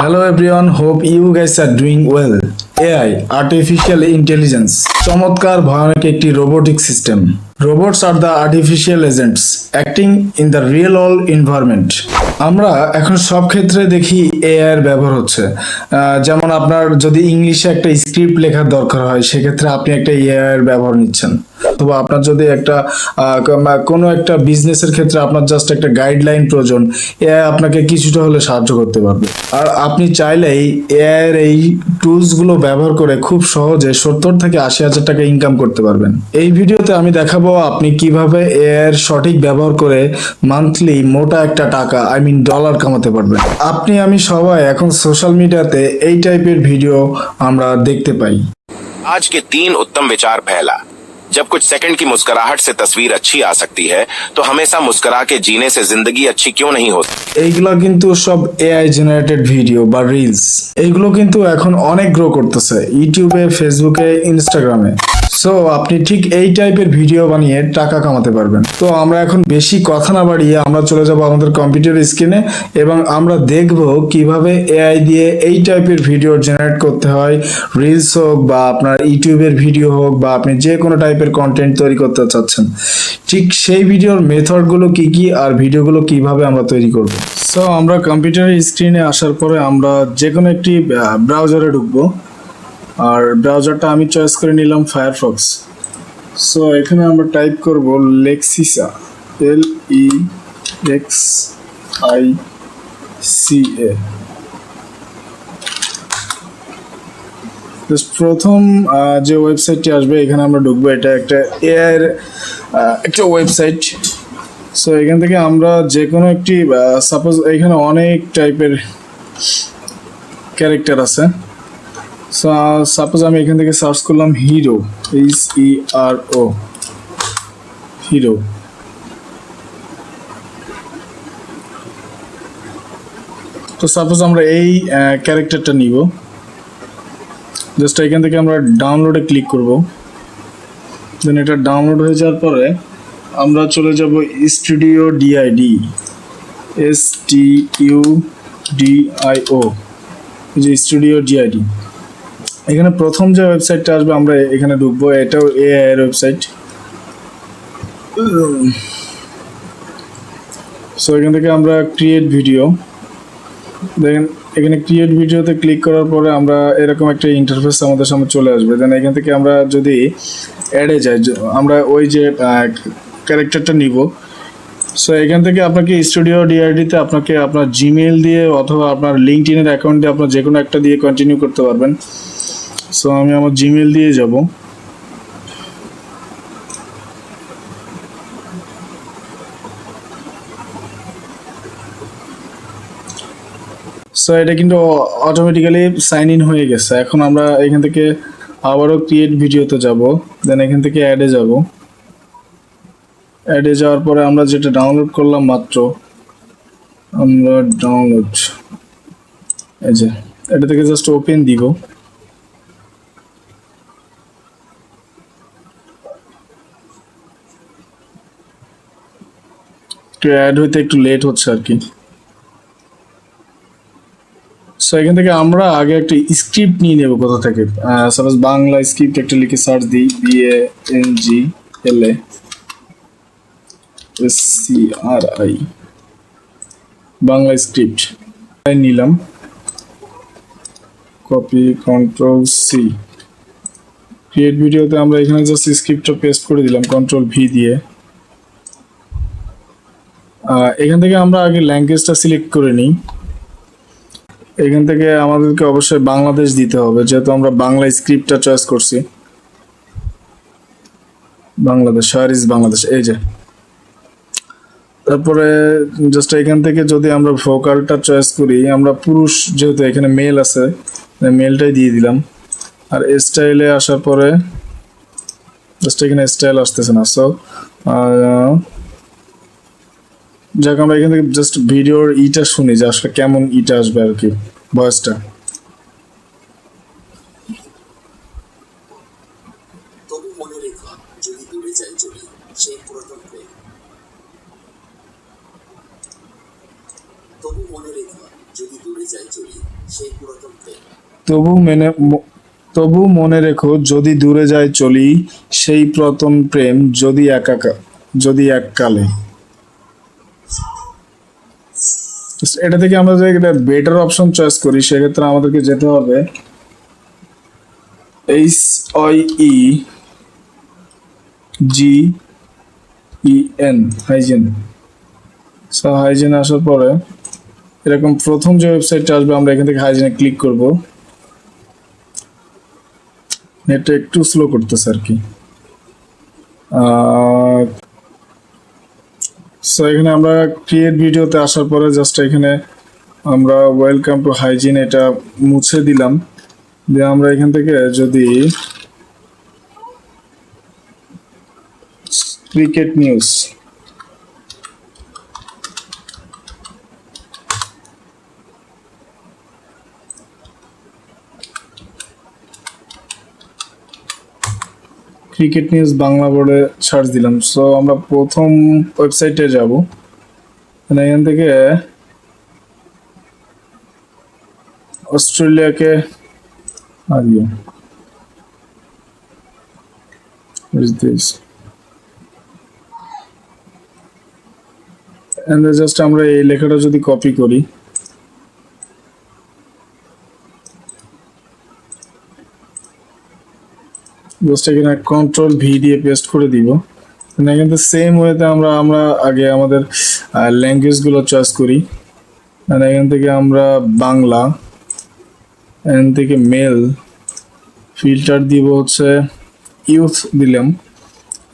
Hello everyone, hope you guys are doing well. AI, Artificial Intelligence, চমৎকার ভয়ানক একটি robotic system. Robots are the artificial agents acting in the real world environment. আমরা এখন সব ক্ষেত্রে দেখি এআই এর ব্যবহার হচ্ছে। যেমন আপনার যদি ইংলিশে একটা স্ক্রিপ্ট লেখার দরকার হয় সেক্ষেত্রে আপনি একটা এআই এর ব্যবহার নিচ্ছেন। অথবা আপনার যদি একটা কোনো একটা বিজনেসের ক্ষেত্রে আপনার জাস্ট একটা গাইডলাইন প্রয়োজন, এআই আপনাকে কিছুটা হলে সাহায্য করতে পারবে। আর আপনি চাইলেই এআই এর এই টুলস গুলো ব্যবহার করে খুব সহজে 70 থেকে 80,000 টাকা ইনকাম করতে পারবেন। এই ভিডিওতে আমি দেখাবো আপনি কিভাবে এআই এর সঠিক ব্যবহার করে মান্থলি মোটা একটা টাকা ডলার কামাতে পারবেন। আপনি আমি সবাই এখন সোশ্যাল মিডিয়াতে এই টাইপের ভিডিও আমরা দেখতে পাই। आज के 3 उत्तम विचार। पहला, जब कुछ सेकंड की मुस्कुराहट से तस्वीर अच्छी आ सकती है तो हमेशा मुस्कुरा के जीने से जिंदगी अच्छी क्यों नहीं हो सकती। এইগুলো কিন্তু সব এআই জেনারেটেড ভিডিও বা রিলস। এইগুলো কিন্তু এখন অনেক গ্রো করতেছে ইউটিউবে, ফেসবুকে, ইনস্টাগ্রামে। সো আপনি ঠিক এই টাইপের ভিডিও বানিয়ে টাকা কামাতে পারবেন। তো আমরা এখন বেশি কথা না বাড়িয়ে আমরা চলে যাব আমাদের কম্পিউটার স্ক্রিনে এবং আমরা দেখব কিভাবে এআই দিয়ে এই টাইপের ভিডিও জেনারেট করতে হয়। রিলস হোক বা আপনার ইউটিউবের ভিডিও হোক বা আপনি যে কোনো টাইপের কন্টেন্ট তৈরি করতে চাচ্ছেন, ঠিক সেই ভিডিওর মেথডগুলো কি কি আর ভিডিওগুলো কিভাবে আমরা তৈরি করব। সো আমরা কম্পিউটার স্ক্রিনে আসার পরে আমরা যে কোনো একটি ব্রাউজারে ঢুকবো। আর ব্রাউজারটা আমি চয়েস করে নিলাম ফায়ারফক্স। সো এখানে আমরা টাইপ করব লেক্সিসা, LEXICA। প্রথম যে ওয়েবসাইটটি আসবে এখানে আমরা ঢুকবো। এটা একটা এআই এর একটা ওয়েবসাইট। সো এখান থেকে আমরা যে কোনো একটি সাপোজ এখানে অনেক টাইপের ক্যারেক্টার আছে। সাপোজ আমি এখান থেকে সার্চ করলাম হিরো, HERO, হিরো। তো সাপোজ আমরা এই ক্যারেক্টারটা নিব। জাস্ট এখান থেকে আমরা ডাউনলোডে ক্লিক করব। দেন এটা ডাউনলোড হয়ে যাওয়ার পরে আমরা চলে যাব স্টুডিও ডিআইডি, STUDIO, যে স্টুডিও ডিআইডি। এখানে প্রথম যে ওয়েবসাইটটা আসবে আমরা এখানে ঢুকবো। এটাও এআই এর ওয়েবসাইট। সো এখান থেকে আমরা ক্রিয়েট ভিডিও, দেখেন এখানে ক্রিয়েট ভিডিওতে ক্লিক করার পরে আমরা এরকম একটা ইন্টারফেস আমাদের সামনে চলে আসবে। দেন এখান থেকে আমরা যদি অ্যাডে যাই, আমরা ওই যে ক্যারেক্টারটা নিব। সো এখান থেকে আপনাকে স্টুডিও ডিআইডিতে আপনাকে আপনার জিমেইল দিয়ে অথবা আপনার লিঙ্কডইনের অ্যাকাউন্ট দিয়ে আপনার যে কোনো একটা দিয়ে কন্টিনিউ করতে পারবেন। সো আমি আমার জিমেইল দিয়ে যাব। সো এটা কিন্তু অটোমেটিক্যালি সাইন ইন হয়ে গেছে। এখন আমরা এখান থেকে আবারও ক্রিয়েট ভিডিওতে যাব। দেন এখান থেকে অ্যাডে যাব। অ্যাডে যাওয়ার পরে আমরা যেটা ডাউনলোড করলাম মাত্র, আমরা ডাউনলোড, এই যে এটা থেকে জাস্ট ওপেন দিব। অ্যাড হইতে একটু লেট হচ্ছে আর কি। সো এখান থেকে আমরা আগে একটা স্ক্রিপ্ট নিয়ে নেব কোথা থেকে। সাপোজ বাংলা স্ক্রিপ্ট একটা লিখে সার্চ দিই, BANGLASCRI, বাংলা স্ক্রিপ্ট নিলাম। Copy, CTRL-C। ক্রিয়েট ভিডিওতে আমরা এখানে জাস্ট স্ক্রিপ্টটা পেস্ট করে দিলাম CTRL-V দিয়ে। এখান থেকে আমরা আগে ল্যাঙ্গুয়েজটা সিলেক্ট করে নিই। এখান থেকে আমাদেরকে অবশ্যই বাংলাদেশ দিতে হবে, যেহেতু আমরা বাংলা স্ক্রিপ্টটা চয়েস করছি। বাংলাদেশ, বাংলাদেশ, এই যে। তারপরে জাস্ট এখান থেকে যদি আমরা ভোকালটা চয়েস করি, আমরা পুরুষ যেহেতু এখানে মেল আছে, মেলটাই দিয়ে দিলাম। আর স্টাইলে আসার পরে জাস্ট এখানে স্টাইল আসতেছে না। সো যাক, আমরা এখান থেকে জাস্ট ভিডিওর ইটা শুনি যে আসলে কেমন ইটা আসবে আর কি, ভয়েসটা। তবু মনে রেখো, যদি দূরে যাই চলি, সেই পুরাতন প্রেম। তবু মনে রেখো, যদি দূরে যাই চলি, তবু মেনে তবু মনে রেখো, যদি দূরে যায় চলি, সেই প্রথম প্রেম যদি এককালে। এটা থেকে আমরা যদি একটা বেটার অপশন চয়েস করি, সেক্ষেত্রে আমাদেরকে যেতে হবে HIEGEN, হাইজেন। সো হাইজেন আসার পরে এরকম প্রথম যে ওয়েবসাইটটা আসবে, আমরা এখান থেকে হাইজেনে ক্লিক করব। নেটটা একটু স্লো করতেছে আর কি। সো এখানে আমরা ক্রিয়েট ভিডিওতে আসার পরে জাস্ট এখানে আমরা ওয়েলকাম টু হাইজিন এটা মুছে দিলাম। দিয়ে আমরা এখান থেকে যদি cricket news, cricket news Bangla বোর্ডে সার্চ দিলাম। সো আমরা প্রথম ওয়েবসাইটে যাব। এখান থেকে অস্ট্রেলিয়াকে হারিয়ে জাস্ট আমরা এই লেখাটা যদি কপি করি, জাস্ট এখানে কন্ট্রোল ভি দিয়ে পেস্ট করে দিব। কিন্তু সেম ওয়েতে আমরা আগে আমাদের ল্যাঙ্গুয়েজগুলো চয়েস করি। এখান থেকে আমরা বাংলা, এখান থেকে মেল, ফিল্টার দিব হচ্ছে ইউথ দিলাম,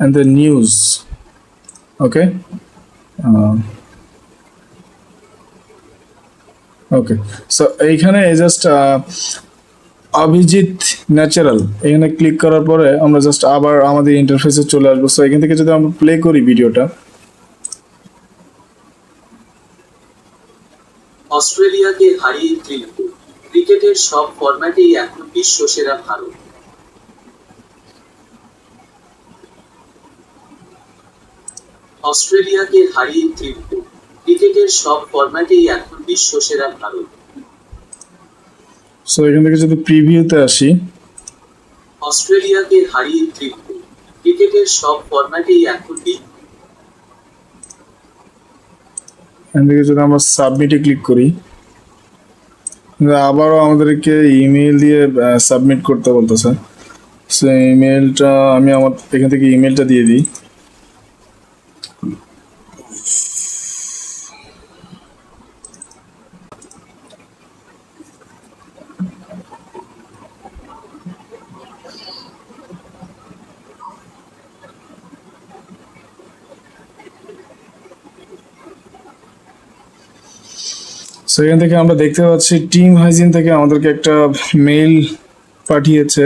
and the news. Okay okay so এইখানে জাস্ট অভিজিৎ ন্যাচারাল এখানে ক্লিক করার পরে আমরা জাস্ট আবার আমাদের ইন্টারফেসে চলে আসবো। সো এখান থেকে যদি আমরা প্লে করি ভিডিওটা, অস্ট্রেলিয়াকে হারিয়ে তৃণমূল, ক্রিকেটের সব ফরম্যাটেই এখন বিশ্বসেরা ভারত। অস্ট্রেলিয়াকে হারিয়ে তৃণমূল, ক্রিকেটের সব ফরম্যাটেই এখন বিশ্বসেরা ভারত। সো এখান থেকে যদি প্রিভিউতে আসি, অস্ট্রেলিয়াকে হারিয়ে তৃণমূল, ক্রিকেটের সব ফরম্যাটেই এখন এখান থেকে যদি আমরা সাবমিটে ক্লিক করি, আবারও আমাদেরকে ইমেল দিয়ে সাবমিট করতে বলতেছে। সো ইমেলটা আমি আমার এখান থেকে ইমেলটা দিয়ে দিই। সো এখান থেকে আমরা দেখতে পাচ্ছি টিম হাইজিন থেকে আমাদেরকে একটা মেইল পাঠিয়েছে।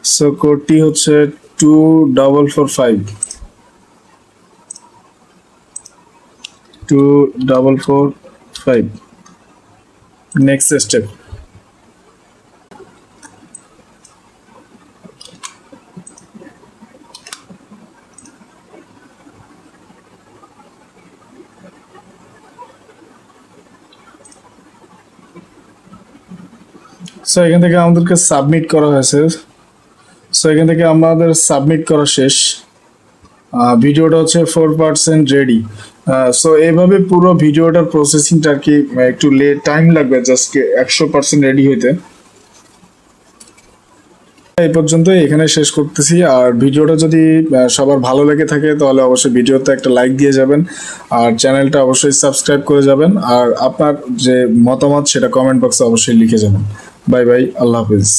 সো কোডটি হচ্ছে 2445 নেক্সট স্টেপ। সো এখান থেকে আমাদেরকে সাবমিট করা হয়েছে। সো এখান থেকে আমাদের সাবমিট করা শেষ। ভিডিওটা হচ্ছে 4% রেডি। সো এইভাবে পুরো ভিডিওটার প্রসেসিংটা আর কি একটু টাইম লাগবে জাস্ট 100% রেডি হইতে। এই পর্যন্ত এখানে শেষ করতেছি। আর ভিডিওটা যদি সবার ভালো লেগে থাকে তাহলে অবশ্যই ভিডিওতে একটা লাইক দিয়ে যাবেন, আর চ্যানেলটা অবশ্যই সাবস্ক্রাইব করে যাবেন, আর আপনার যে মতামত সেটা কমেন্ট বক্সে অবশ্যই লিখে যাবেন। বাই বাই, আল্লাহ হাফিজ।